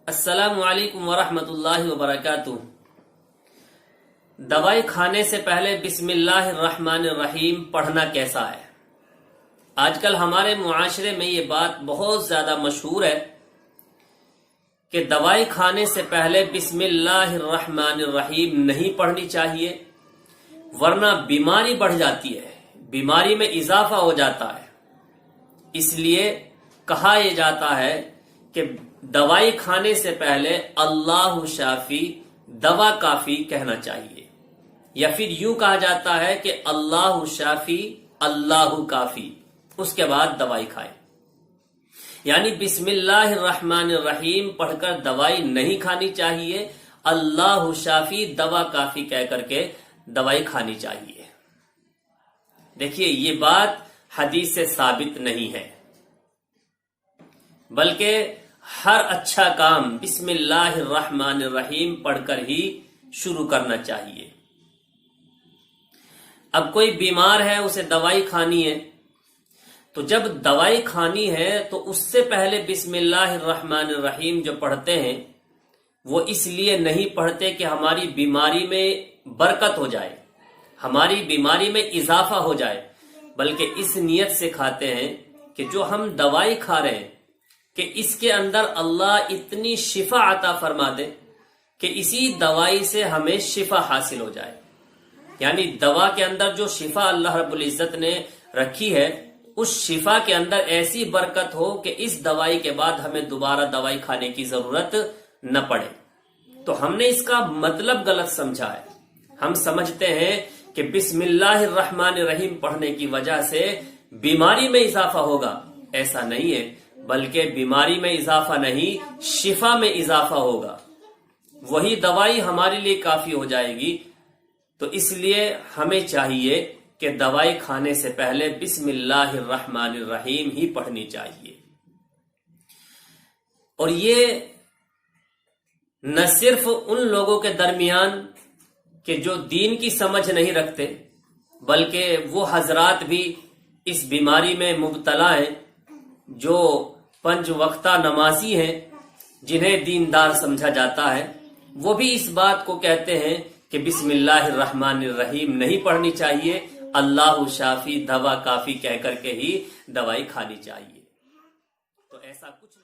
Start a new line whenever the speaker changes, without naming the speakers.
السلام علیکم ورحمۃ اللہ وبرکاتہ۔ دوائی کھانے سے پہلے بسم اللہ الرحمن الرحیم پڑھنا کیسا ہے؟ آج کل ہمارے معاشرے میں یہ بات بہت زیادہ مشہور ہے کہ دوائی کھانے سے پہلے بسم اللہ الرحمن الرحیم نہیں پڑھنی چاہیے، ورنہ بیماری بڑھ جاتی ہے، بیماری میں اضافہ ہو جاتا ہے۔ اس لیے کہا یہ جاتا ہے کہ دوائی کھانے سے پہلے اللہ شافی دوا کافی کہنا چاہیے، یا پھر یوں کہا جاتا ہے کہ اللہ شافی اللہ کافی، اس کے بعد دوائی کھائے۔ یعنی بسم اللہ الرحمن الرحیم پڑھ کر دوائی نہیں کھانی چاہیے، اللہ شافی دوا کافی کہہ کر کے دوائی کھانی چاہیے۔ دیکھیے یہ بات حدیث سے ثابت نہیں ہے، بلکہ ہر اچھا کام بسم اللہ الرحمن الرحیم پڑھ کر ہی شروع کرنا چاہیے۔ اب کوئی بیمار ہے، اسے دوائی کھانی ہے، تو جب دوائی کھانی ہے تو اس سے پہلے بسم اللہ الرحمن الرحیم جو پڑھتے ہیں وہ اس لیے نہیں پڑھتے کہ ہماری بیماری میں برکت ہو جائے، ہماری بیماری میں اضافہ ہو جائے، بلکہ اس نیت سے کھاتے ہیں کہ جو ہم دوائی کھا رہے ہیں کہ اس کے اندر اللہ اتنی شفا عطا فرما دے کہ اسی دوائی سے ہمیں شفا حاصل ہو جائے۔ یعنی دوا کے اندر جو شفا اللہ رب العزت نے رکھی ہے، اس شفا کے اندر ایسی برکت ہو کہ اس دوائی کے بعد ہمیں دوبارہ دوائی کھانے کی ضرورت نہ پڑے۔ تو ہم نے اس کا مطلب غلط سمجھا ہے۔ ہم سمجھتے ہیں کہ بسم اللہ الرحمن الرحیم پڑھنے کی وجہ سے بیماری میں اضافہ ہوگا، ایسا نہیں ہے، بلکہ بیماری میں اضافہ نہیں، شفا میں اضافہ ہوگا، وہی دوائی ہمارے لیے کافی ہو جائے گی۔ تو اس لیے ہمیں چاہیے کہ دوائی کھانے سے پہلے بسم اللہ الرحمن الرحیم ہی پڑھنی چاہیے۔ اور یہ نہ صرف ان لوگوں کے درمیان کہ جو دین کی سمجھ نہیں رکھتے، بلکہ وہ حضرات بھی اس بیماری میں مبتلا ہیں جو 5 وقتہ نمازی ہیں، جنہیں دیندار سمجھا جاتا ہے، وہ بھی اس بات کو کہتے ہیں کہ بسم اللہ الرحمن الرحیم نہیں پڑھنی چاہیے، اللہ شافی دوا کافی کہہ کر کے ہی دوائی کھانی چاہیے۔ تو ایسا کچھ